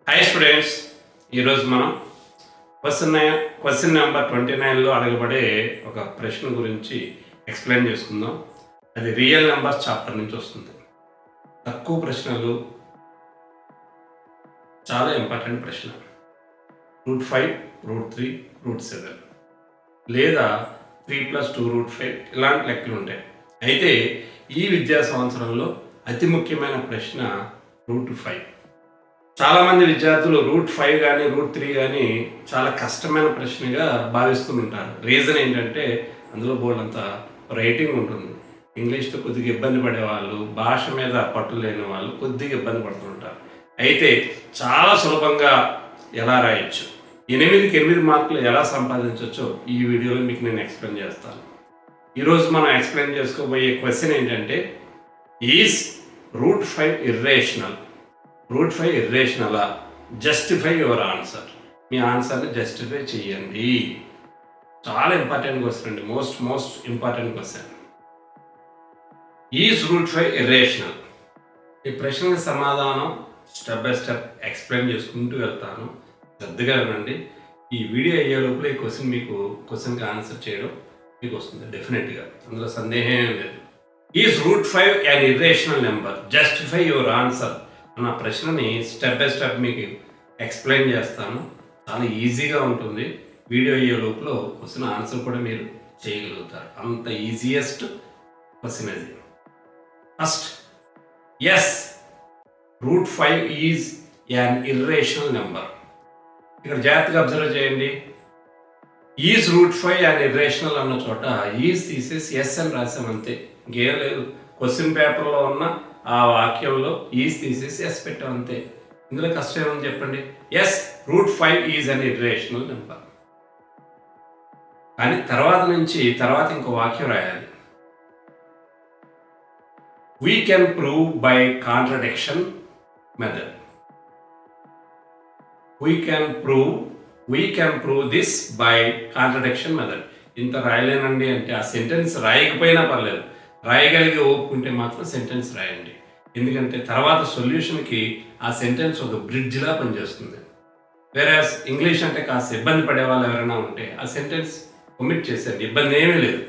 Hi students, ఈరోజు మనం question number 29లో అడగబడే ఒక ప్రశ్న గురించి ఎక్స్ప్లెయిన్ చేసుకుందాం. అది రియల్ నెంబర్స్ చాప్టర్ నుంచి వస్తుంది. తక్కువ ప్రశ్నలు, చాలా ఇంపార్టెంట్ ప్రశ్న. √5, √3, √7 లేదా 3+2 √5 ఇలాంటి లెక్కలు ఉంటాయి. అయితే ఈ విద్యా సంవత్సరంలో అతి ముఖ్యమైన ప్రశ్న √5. చాలామంది విద్యార్థులు √5 కానీ √3 కానీ చాలా కష్టమైన ప్రశ్నగా భావిస్తుంటారు. రీజన్ ఏంటంటే అందులో బోల్డంత రైటింగ్ ఉంటుంది. ఇంగ్లీష్తో కొద్దిగా ఇబ్బంది పడేవాళ్ళు, భాష మీద పట్టు లేని వాళ్ళు కొద్దిగా ఇబ్బంది పడుతుంటారు. అయితే చాలా సులభంగా ఎలా రాయొచ్చు, 8కి 8 మార్కులు ఎలా సంపాదించవచ్చో ఈ వీడియోలో మీకు నేను ఎక్స్ప్లెయిన్ చేస్తాను. ఈరోజు మనం ఎక్స్ప్లెయిన్ చేసుకోబోయే క్వశ్చన్ ఏంటంటే, ఈజ్ √5 ఇర్రేషనల్? √5 ఇర్రేషనలా? Justify your answer. మీ ఆన్సర్ని జస్టిఫై చేయండి. చాలా ఇంపార్టెంట్ క్వశ్చన్ అండి, most important question. Is √5 irrational? ఈ ప్రశ్నకి సమాధానం స్టెప్ బై స్టెప్ ఎక్స్ప్లెయిన్ చేసుకుంటూ వెళ్తాను. శ్రద్ధగా వినండి. ఈ వీడియో అయ్యే లోపల ఈ క్వశ్చన్కి ఆన్సర్ చేయడం మీకు వస్తుంది డెఫినెట్గా, అందులో సందేహం లేదు. Is √5 an irrational number? Justify your answer అన్న ప్రశ్నని స్టెప్ బై స్టెప్ మీకు ఎక్స్ప్లెయిన్ చేస్తాను. చాలా ఈజీగా ఉంటుంది. వీడియో అయ్యే లోపల క్వశ్చన్ ఆన్సర్ కూడా మీరు చేయగలుగుతారు. అంత ఈజియెస్ట్ క్వశ్చన్ అది. First, yes, √5 is an irrational number. ఇక్కడ జాగ్రత్తగా అబ్జర్వ్ చేయండి. ఈజ్ √5 యాన్ ఇర్రేషనల్ అన్న చోట ఈజ్ తీసేసి ఎస్ అని రాసామంతే, ఇంకేం లేదు. క్వశ్చన్ పేపర్లో ఉన్న ఆ వాక్యంలో ఈజ్ తీసేసి ఎస్ పెట్టామంతే. ఇందులో కష్టం ఏమని చెప్పండి. Yes, √5 is an irrational number. కానీ తర్వాత ఇంకో వాక్యం రాయాలి. We can prove by contradiction method. We can prove this by contradiction method. ఇంత రాయలేనండి అంటే ఆ సెంటెన్స్ రాయకపోయినా పర్లేదు, రాయగలిగే ఓపుకుంటే మాత్రం సెంటెన్స్ రాయండి. ఎందుకంటే తర్వాత సొల్యూషన్కి ఆ సెంటెన్స్ ఒక బ్రిడ్జ్లా పనిచేస్తుంది. వేరే ఇంగ్లీష్ అంటే కాస్త ఇబ్బంది పడే వాళ్ళు ఎవరైనా ఉంటే ఆ సెంటెన్స్ ఒమిట్ చేసేది, ఇబ్బంది ఏమీ లేదు.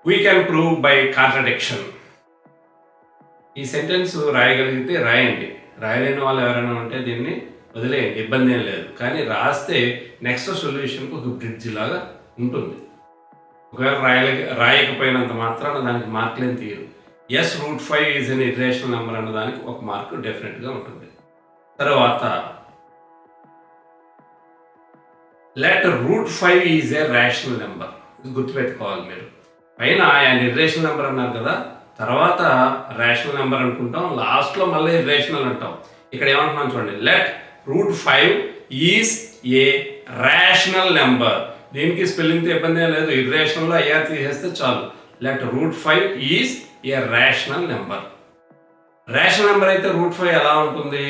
We can prove by contradiction. ఈ సెంటెన్స్ రాయగలిగితే రాయండి. రాయలేని వాళ్ళు ఎవరైనా ఉంటే దీన్ని వదిలేయండి, ఇబ్బంది ఏం లేదు. కానీ రాస్తే నెక్స్ట్ సొల్యూషన్కి ఒక బ్రిడ్జ్ లాగా ఉంటుంది. ఒకవేళ రాయకపోయినంత మాత్రాన దానికి మార్కులేం తీయరు. Yes, √5 is an irrational number అన్న దానికి ఒక మార్కు డెఫినెట్గా ఉంటుంది. తర్వాత, let √5 is a rational number. ఇది గుర్తుపెట్టుకోవాలి మీరు. పైన ఆయన ఇర్రేషనల్ నెంబర్ అన్నారు కదా, తర్వాత రేషనల్ నెంబర్ అనుకుంటాం, లాస్ట్లో మళ్ళీ ఇర్రేషనల్ అంటాం. ఇక్కడ ఏమంటున్నాం చూడండి, let √5 is a rational number. దీనికి స్పెల్లింగ్తో ఇబ్బంది ఏం లేదు, ఇర్రేషనల్లో ఐఆర్ తీసేస్తే చాలు. Let √5 is a rational number. Rational number అయితే √5 ఎలా ఉంటుంది?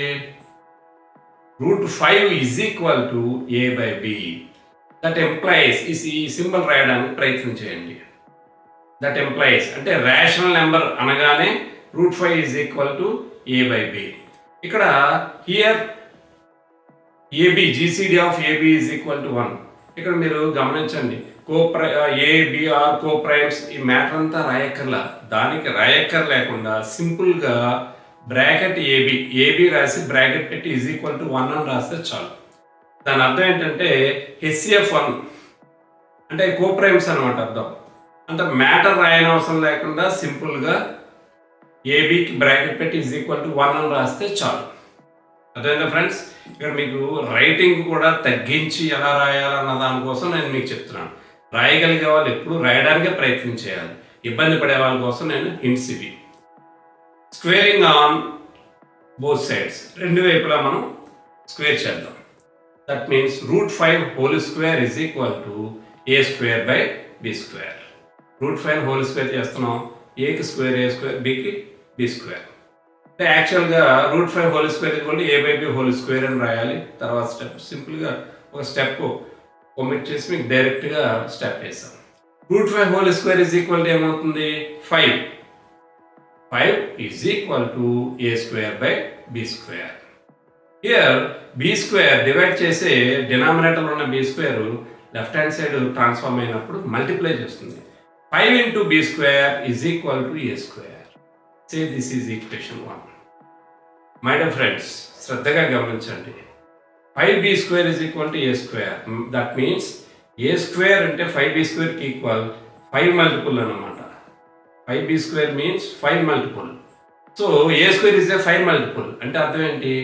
√5 is equal to a/b. That employees, ఈ సింబల్ రాయడానికి ప్రయత్నం చేయండి. దట్ ఎంప్లాయిస్ అంటే రేషనల్ నెంబర్ అనగానే √5 ఈజ్ ఈక్వల్ టు a/b. ఇక్కడ here AB, GCD of AB is equal to 1. ఇక్కడ మీరు గమనించండి, ABR కోప్రైమ్స్ ఈ మ్యాటర్ అంతా రాయక్కర్లా. దానికి రాయక్కర్ లేకుండా సింపుల్గా బ్రాకెట్ AB రాసి బ్రాకెట్ పెట్టి ఈజ్ ఈక్వల్ టు 1 అని రాస్తే చాలు. దాని అర్థం ఏంటంటే HCF1 అంటే కోప్రైమ్స్ అనమాట అర్థం. అంటే మ్యాటర్ రాయనవసరం లేకుండా సింపుల్గా ABకి బ్రాకెట్ పెట్టి ఈజ్ ఈక్వల్ టు 1 అని రాస్తే చాలు. అదేవిధంగా ఫ్రెండ్స్, ఇక్కడ మీకు రైటింగ్ కూడా తగ్గించి ఎలా రాయాలన్న దానికోసం నేను మీకు చెప్తున్నాను. రాయగలిగే వాళ్ళు ఎప్పుడు రాయడానికే ప్రయత్నం చేయాలి. ఇబ్బంది పడే వాళ్ళ కోసం నేను హింట్స్ ఇవి. స్క్వేరింగ్ ఆన్ బోత్ సైడ్స్, రెండు వైపులా మనం స్క్వేర్ చేద్దాం. That means √5 whole square is equal to a²/b². √5 whole square చేస్తున్నాం, ఏకి స్క్వేర్ a², బికి b². అంటే యాక్చువల్గా √5 whole square equal to a/b whole square అని రాయాలి. తర్వాత స్టెప్ సింపుల్గా ఒక స్టెప్ ఒమిట్ చేసి మీకు డైరెక్ట్గా స్టెప్ వేసాం. √5 whole square is equal to ఏమవుతుంది? 5 is equal to a²/b². Here b square divide చేసే డినామినేటర్లో ఉన్న b square left hand side transform అయినప్పుడు మల్టిప్లై చేస్తుంది. 5 into b square is equal to a square. Say this is equation 1. My dear friends, శ్రద్ధగా గమనించండి. 5b square is equal to a square. That means a square అంటే 5b square కి equal 5 multiple అన్నమాట. 5b square means 5 multiple. So a square is a 5 multiple అంటే అర్థం ఏంటి?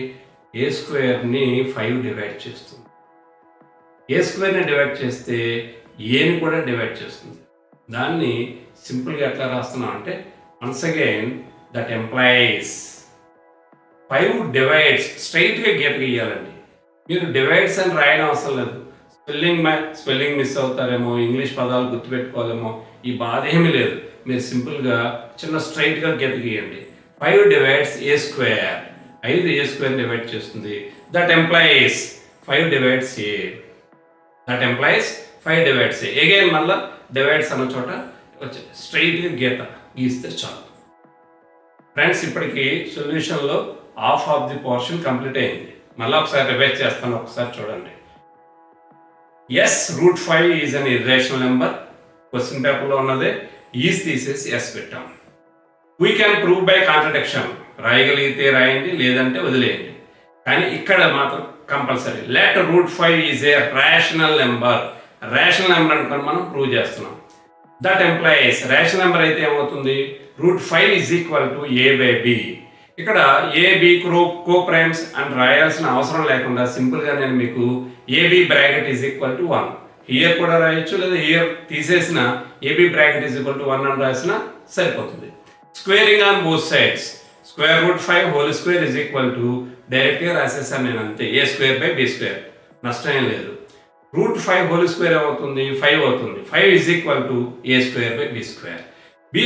a square ని 5 divide చేస్తుంది. a square ని డివైడ్ చేస్తే a ని కూడా డివైడ్ చేస్తుంది. దాన్ని సింపుల్గా ఎట్లా రాస్తున్నాం అంటే once again that implies 5 divides స్ట్రైట్గా గీత గీయాలండి. మీరు డివైడ్స్ అని రాయడం అవసరం లేదు. స్పెల్లింగ్ మిస్ అవుతారేమో, ఇంగ్లీష్ పదాలు గుర్తుపెట్టుకోవాలేమో, ఈ బాధ ఏమీ లేదు. మీరు సింపుల్గా చిన్న స్ట్రైట్గా గీత గీయండి. 5 divides a square, 5 a square divide చేస్తుంది. That implies 5 divides a, that implies 5 divides a. Again మళ్ళీ డివైడ్స్ అన్న చోట స్ట్రైట్గా గీత గీస్తే చాలు. ఫ్రెండ్స్, ఇప్పటికి సొల్యూషన్లో half of the portion complete అయింది. మళ్ళీ ఒకసారి రివైజ్ చేస్తాను, ఒకసారి చూడండి. Yes √5 is an irrational number. Question పేపర్లో ఉన్నదే ఈజ్ తీసేసి ఎస్ పెట్టాం. We can prove by contradiction. రాయగలిగితే రాయండి, లేదంటే వదిలేయండి. కానీ ఇక్కడ మాత్రం compulsory let √5 is a rational number. Rational number అనుకుని మనం ప్రూవ్ చేస్తున్నాం. దట్ ఎంప్లాయీస్ రేషనల్ నెంబర్ అయితే ఏమవుతుంది? √5 ఈజ్ ఈక్వల్ టు a/b. ఇక్కడ a/b కో ప్రైమ్స్ అని రాయాల్సిన అవసరం లేకుండా సింపుల్గా నేను మీకు ab bracket is equal to 1 here కూడా రాయొచ్చు, లేదా హియర్ తీసేసిన ab bracket is equal to 1 అని రాసిన సరిపోతుంది. Squaring on both sides √5 whole square is equal to డైరెక్ట్గా రాసేసాను నేను, అంతే. a²/b², నష్టం ఏం లేదు. √5 హోల్ స్క్వేర్ ఏమవుతుంది? 5 అవుతుంది. 5 is equal to a²/b². b²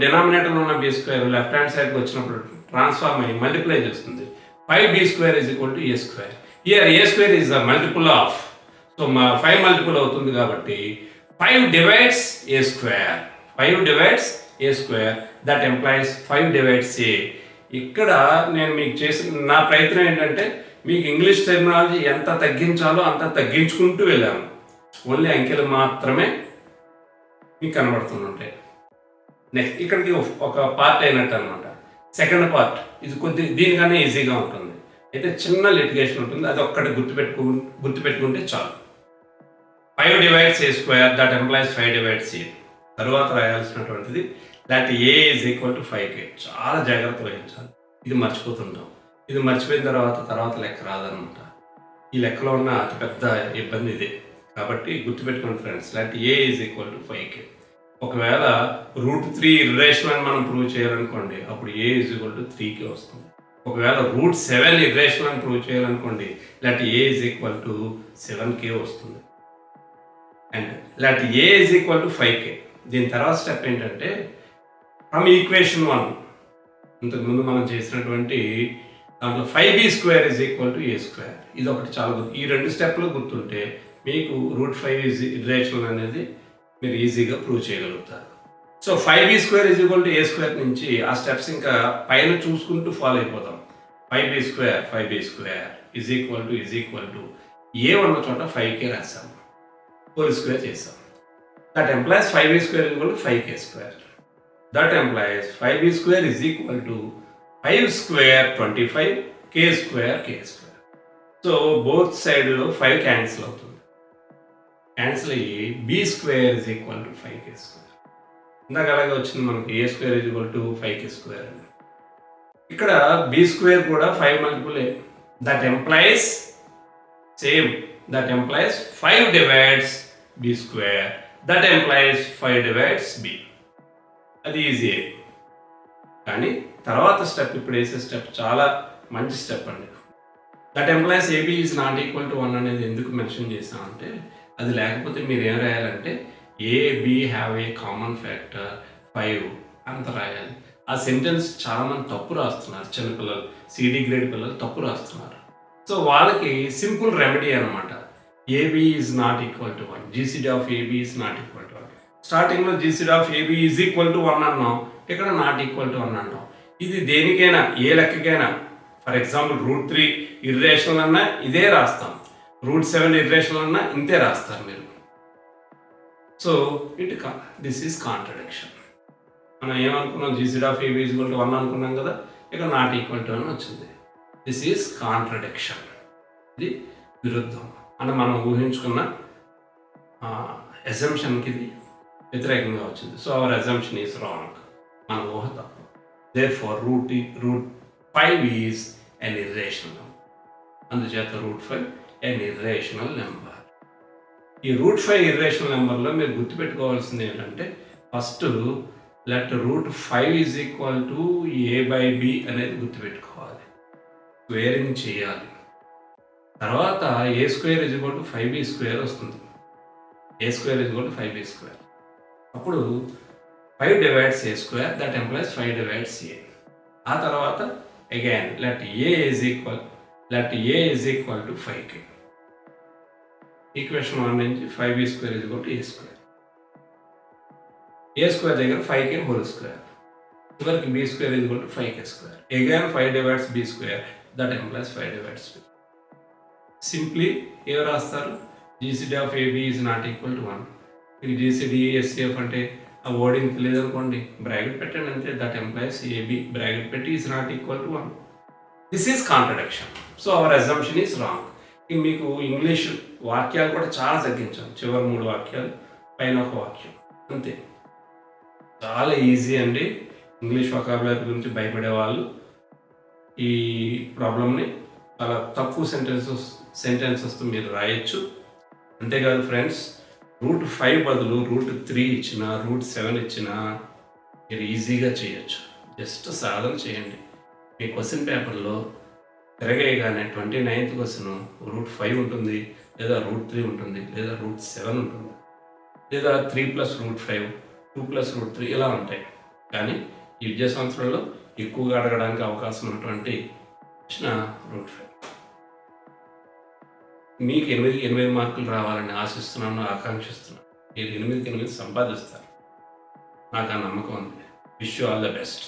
డినామినేటర్లో ఉన్న b² లెఫ్ట్ హ్యాండ్ సైడ్కి వచ్చినప్పుడు ట్రాన్స్ఫార్మ్ అయ్యి మల్టిప్లై చేస్తుంది. 5b² is equal to a². Here a² is the multiple of, so 5 multiple అవుతుంది కాబట్టి 5 divides a². 5 divides a². That implies 5 divides a. ఇక్కడ నేను మీకు చేసిన నా ప్రయత్నం ఏంటంటే మీకు ఇంగ్లీష్ టెర్మినాలజీ ఎంత తగ్గించాలో అంత తగ్గించుకుంటూ వెళ్ళాము. ఓన్లీ అంకెలు మాత్రమే మీకు కనబడుతుంటాయి. నెక్స్ట్ ఇక్కడికి ఒక పార్ట్ అయినట్టు అనమాట. సెకండ్ పార్ట్ ఇది దీనికన్నా ఈజీగా ఉంటుంది. అయితే చిన్న లిటిగేషన్ ఉంటుంది, అది ఒక్కటి గుర్తుపెట్టుకుంటే చాలు. 5 divides a². That implies 5 divides a. తర్వాత రాయాల్సినటువంటిది that a is equal to 5k. చాలా జాగ్రత్త వహించాలి, ఇది మర్చిపోతుంటాం. ఇది మర్చిపోయిన తర్వాత లెక్క రాదనమాట. ఈ లెక్కలో ఉన్న అతిపెద్ద ఇబ్బంది ఇదే. కాబట్టి గుర్తుపెట్టుకోండి friends, that a is equal to 5k. ఒకవేళ √3 ఇర్రేషనల్ అని మనం ప్రూవ్ చేయాలనుకోండి, అప్పుడు a is equal to 3k వస్తుంది. ఒకవేళ √7 ఇర్రేషనల్ అని ప్రూవ్ చేయాలనుకోండి, that a is equal to 7k వస్తుంది. And that a is equal to 5k. దీని తర్వాత స్టెప్ ఏంటంటే ఫ్రమ్ ఈక్వేషన్ 1 ఇంతకుముందు మనం చేసినటువంటి దాంట్లో 5b² is equal to a². ఇది ఒకటి చాలా గుర్తు. ఈ 2 స్టెప్లు గుర్తుంటే మీకు √5 ఈజ్ ఇర్రేషనల్ అనేది మీరు ఈజీగా ప్రూవ్ చేయగలుగుతారు. So 5b² is equal to a² నుంచి ఆ స్టెప్స్ ఇంకా పైన చూసుకుంటూ ఫాలో అయిపోతాం. 5b² is equal to a ఉన్న చోట 5k రాసాము, హోల్ స్క్వేర్ చేసాం. That employees 5b² is equal to 5k². That employees 5b² is equal to 5² 25, k². So both సైడ్లో 5 క్యాన్సిల్ అవుతుంది. క్యాన్సిల్ అయ్యి b² is equal to 5k². ఇందాక అలాగే వచ్చింది మనకి a² is equal to 5k² అని. ఇక్కడ b² కూడా 5 మల్టిపులే. That implies same, that implies 5 divides b². That implies 5 divides b. అది ఈజీ. కానీ తర్వాత స్టెప్, ఇప్పుడు వేసే స్టెప్ చాలా మంచి స్టెప్ అండి. That employees ab is not equal to 1 అనేది ఎందుకు మెన్షన్ చేసామంటే, అది లేకపోతే మీరు ఏం రాయాలంటే ab have a common factor 5 అంత రాయాలి. ఆ సెంటెన్స్ చాలామంది తప్పు రాస్తున్నారు. చిన్నపిల్లలు, CD గ్రేడ్ పిల్లలు తప్పు రాస్తున్నారు. సో వాళ్ళకి సింపుల్ రెమెడీ అనమాట. ab is not equal to 1, GCD of ab is not equal to 1. స్టార్టింగ్లో GCD of ab is equal to 1 అన్నాం, ఇక్కడ నాట్ ఈక్వల్ టు 1 అన్నాం. ఇది దేనికైనా, ఏ లెక్కకైనా ఫర్ ఎగ్జాంపుల్ √3 ఇర్రేషనల్ అన్నా ఇదే రాస్తాం, √7 ఇర్రేషనల్ అన్నా ఇంతే రాస్తారు మీరు. So this is contradiction. మనం ఏమనుకున్నాం, GCD(AB) = 1 అనుకున్నాం కదా, ఇక్కడ నాట్ ఈక్వల్ టు అని వచ్చింది. This is contradiction. ఇది విరుద్ధం అంటే మనం ఊహించుకున్న అజంప్షన్కి ఇది వ్యతిరేకంగా వచ్చింది. So our assumption is wrong. మన ఊహ తప్పు. Therefore √5 is an irrational number. అందుచేత √5 an irrational number. ఈ √5 ఇర్రేషనల్ నెంబర్లో మీరు గుర్తుపెట్టుకోవాల్సింది ఏంటంటే, first let √5 is equal to A/B అనేది గుర్తుపెట్టుకోవాలి, స్క్వేరింగ్ చేయాలి. తర్వాత A² = 5B² వస్తుంది. A² = 5B². అప్పుడు 5 divides A², that implies 5 divides A. ఆ తర్వాత again let A is equal to 5k. Equation 1 నుంచి 5B² = A². A² దగ్గర 5k హోల్ స్క్వేర్, చివరికి B² = 5k². again 5 divides B², that implies 5 divides B. Simply ఏం రాస్తారు, GCD(AB) is not equal to 1. మీకు GCD SCF అంటే ఆ wording తెలియదనుకోండి, bracket పెట్టండి అంతే. దట్ ఎంప్లాయిస్ AB బ్రాకెట్ పెట్టి is not equal to 1. This is contradiction. So our assumption is wrong. మీకు English వాక్యాలు కూడా చాలా తగ్గించాం, చివరి 3 వాక్యాలు, పైన 1 వాక్యం, అంతే. చాలా ఈజీ అండి. ఇంగ్లీష్ వొకాబులరీ గురించి భయపడే వాళ్ళు ఈ ప్రాబ్లమ్ని చాలా తక్కువ సెంటెన్సెస్తో మీరు రాయొచ్చు. అంతేకాదు ఫ్రెండ్స్, √5 బదులు √3 ఇచ్చినా, √7 ఇచ్చినా మీరు ఈజీగా చేయొచ్చు. జస్ట్ సాధన చేయండి. మీ క్వశ్చన్ పేపర్లో తిరగేయగానే 29th క్వశ్చన్ √5 ఉంటుంది, లేదా √3 ఉంటుంది, లేదా √7 ఉంటుంది, లేదా 3 + √5, 2 + √3 ఇలా ఉంటాయి. కానీ ఈ విద్యా సంవత్సరంలో ఎక్కువగా అడగడానికి అవకాశం ఉన్నటువంటి ప్రశ్న √5. మీకు 8 మార్కులు రావాలని ఆశిస్తున్నాను, ఆకాంక్షిస్తున్నాను. మీరు 8కి 8 సంపాదిస్తారు, నాకు ఆ నమ్మకం ఉంది. Wish you all the best.